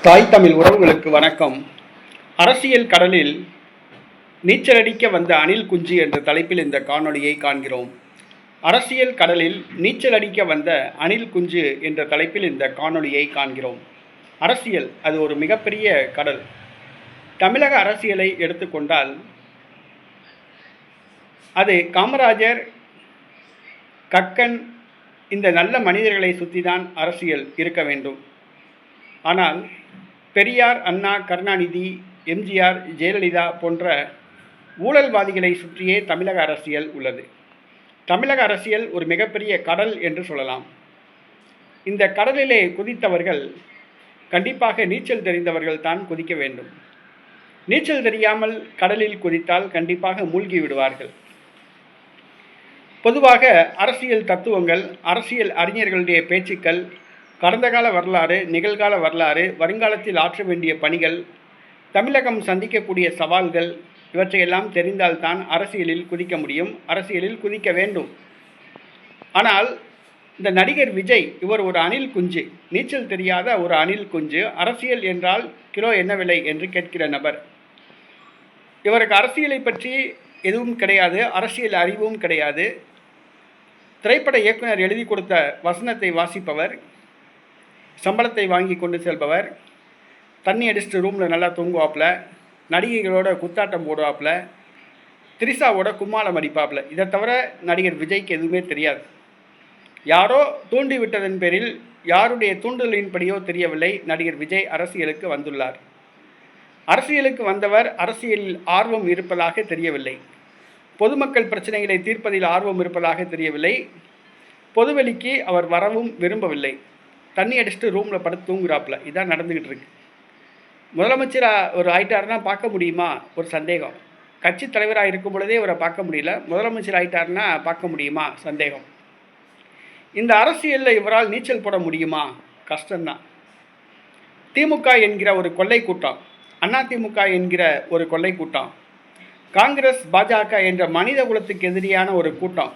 தாய் தமிழ் உறவுகளுக்கு வணக்கம். அரசியல் கடலில் நீச்சலடிக்க வந்த அணில் குஞ்சு என்ற தலைப்பில் இந்த காணொளியை காண்கிறோம். அரசியல் கடலில் நீச்சலடிக்க வந்த அணில் குஞ்சு என்ற தலைப்பில் இந்த காணொளியை காண்கிறோம். அரசியல் அது ஒரு மிகப்பெரிய கடல். தமிழக அரசியலை எடுத்துக்கொண்டால் அது காமராஜர், கக்கன் இந்த நல்ல மனிதர்களை சுற்றிதான் அரசியல் இருக்க வேண்டும். ஆனால் பெரியார், அண்ணா, கருணாநிதி, எம்ஜிஆர், ஜெயலலிதா போன்ற ஊழல்வாதிகளை சுற்றியே தமிழக அரசியல் உள்ளது. தமிழக அரசியல் ஒரு மிகப்பெரிய கடல் என்று சொல்லலாம். இந்த கடலிலே குதித்தவர்கள் கண்டிப்பாக நீச்சல் தெரிந்தவர்கள் தான் குதிக்க வேண்டும். நீச்சல் தெரியாமல் கடலில் குதித்தால் கண்டிப்பாக மூழ்கி விடுவார்கள். பொதுவாக அரசியல் தத்துவங்கள், அரசியல் அறிஞர்களுடைய பேச்சுக்கள், கடந்த கால வரலாறு, நிகழ்கால வரலாறு, வருங்காலத்தில் ஆற்ற வேண்டிய பணிகள், தமிழகம் சந்திக்கக்கூடிய சவால்கள் இவற்றையெல்லாம் தெரிந்தால்தான் அரசியலில் குதிக்க முடியும், அரசியலில் குதிக்க வேண்டும். ஆனால் இந்த நடிகர் விஜய் இவர் ஒரு அணில் குஞ்சு, நீச்சல் தெரியாத ஒரு அணில் குஞ்சு. அரசியல் என்றால் கிலோ என்ன விலை என்று கேட்கிற நபர். இவருக்கு அரசியலை பற்றி எதுவும் கிடையாது, அரசியல் அறிவும் கிடையாது. திரைப்பட இயக்குனர் எழுதி கொடுத்த வசனத்தை வாசிப்பவர், சம்பளத்தை வாங்கி கொண்டு செல்பவர், தண்ணி அடிச்சுட்டு ரூமில் நல்லா தூங்குவாப்பில், நடிகைகளோட குத்தாட்டம் போடுவாப்பில், திரிசாவோட கும்மாளம் அடிப்பாப்பில். இதை தவிர நடிகர் விஜய்க்கு எதுவுமே தெரியாது. யாரோ தூண்டி விட்டதன் பேரில், யாருடைய தூண்டுதலின்படியோ தெரியவில்லை, நடிகர் விஜய் அரசியலுக்கு வந்துள்ளார். அரசியலுக்கு வந்தவர் அரசியலில் ஆர்வம் இருப்பதாக தெரியவில்லை. பொதுமக்கள் பிரச்சனைகளை தீர்ப்பதில் ஆர்வம் இருப்பதாக தெரியவில்லை. பொதுவெளிக்கு அவர் வரவும் விரும்பவில்லை. தண்ணி அடிச்சுட்டு ரூமில் படுத்து தூங்குறாப்புல. இதான் நடந்துக்கிட்டு இருக்கு. முதலமைச்சராக ஒரு ஆயிட்டாருன்னா பார்க்க முடியுமா? ஒரு சந்தேகம். கட்சி தலைவராக இருக்கும் பொழுதே இவரை பார்க்க முடியல, முதலமைச்சர் ஆயிட்டாருன்னா பார்க்க முடியுமா? சந்தேகம். இந்த அரசியலில் இவரால் நீச்சல் போட முடியுமா? கஷ்டம்தான். திமுக என்கிற ஒரு கொள்ளை கூட்டம், அதிமுக என்கிற ஒரு கொள்ளை கூட்டம், காங்கிரஸ், பாஜக என்ற மனித குலத்துக்கு எதிரியான ஒரு கூட்டம்,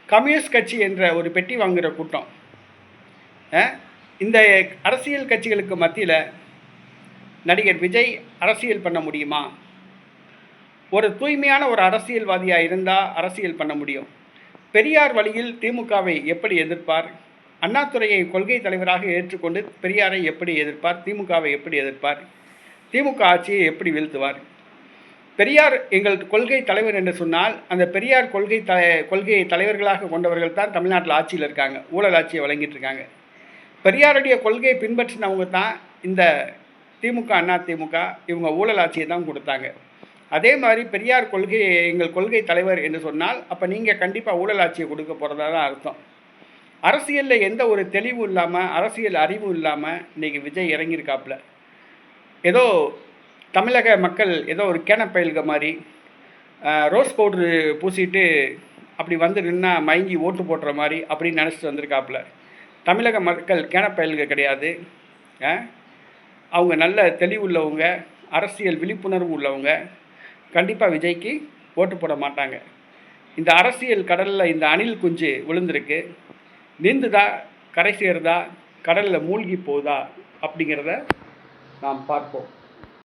கம்யூனிஸ்ட் கட்சி என்ற ஒரு பெட்டி வாங்குகிற கூட்டம், இந்த அரசியல் கட்சிகளுக்கு மத்தியில் நடிகர் விஜய் அரசியல் பண்ண முடியுமா? ஒரு தூய்மையான ஒரு அரசியல்வாதியாக இருந்தால் அரசியல் பண்ண முடியும். பெரியார் வழியில் திமுகவை எப்படி எதிர்ப்பார்? அண்ணாதுரையை கொள்கை தலைவராக ஏற்றுக்கொண்டு பெரியாரை எப்படி எதிர்ப்பார்? திமுகவை எப்படி எதிர்ப்பார்? திமுக ஆட்சியை எப்படி வீழ்த்துவார்? பெரியார் எங்கள் கொள்கை தலைவர் என்று சொன்னால், அந்த பெரியார் கொள்கை தலைவர்களாக கொண்டவர்கள் தான் தமிழ்நாட்டில் ஆட்சியில் இருக்காங்க, ஊழல் ஆட்சியை வழங்கிட்டு இருக்காங்க. பெரியாருடைய கொள்கையை பின்பற்றினவங்க தான் இந்த திமுக, அதிமுக இவங்க ஊழல் ஆட்சியை தான் கொடுத்தாங்க. அதே மாதிரி பெரியார் எங்கள் கொள்கை தலைவர் என்று சொன்னால், அப்போ நீங்கள் கண்டிப்பாக ஊழல் ஆட்சியை கொடுக்க போகிறதா தான் அர்த்தம். அரசியலில் எந்த ஒரு தெளிவும் இல்லாமல், அரசியல் அறிவும் இல்லாமல் இன்றைக்கி விஜய் இறங்கியிருக்காப்புல. ஏதோ தமிழக மக்கள் ஏதோ ஒரு கேனப்பயல்க மாதிரி ரோஸ் பவுட்ரு பூசிட்டு அப்படி வந்து நின்னா மயங்கி ஓட்டு போடுற மாதிரி அப்படின்னு நினச்சிட்டு வந்திருக்காப்புல. தமிழக மக்கள் கேனப்பயல்க கிடையாது. அவங்க நல்ல தெளிவுள்ளவங்க, அரசியல் விழிப்புணர்வு உள்ளவங்க. கண்டிப்பாக விஜய்க்கு ஓட்டு போட மாட்டாங்க. இந்த அரசியல் கடலில் இந்த அணில் குஞ்சு விழுந்திருக்கு. நீந்துதா, கரை சேருதா, கடலில் மூழ்கி போகுதா அப்படிங்கிறத நாம் பார்ப்போம்.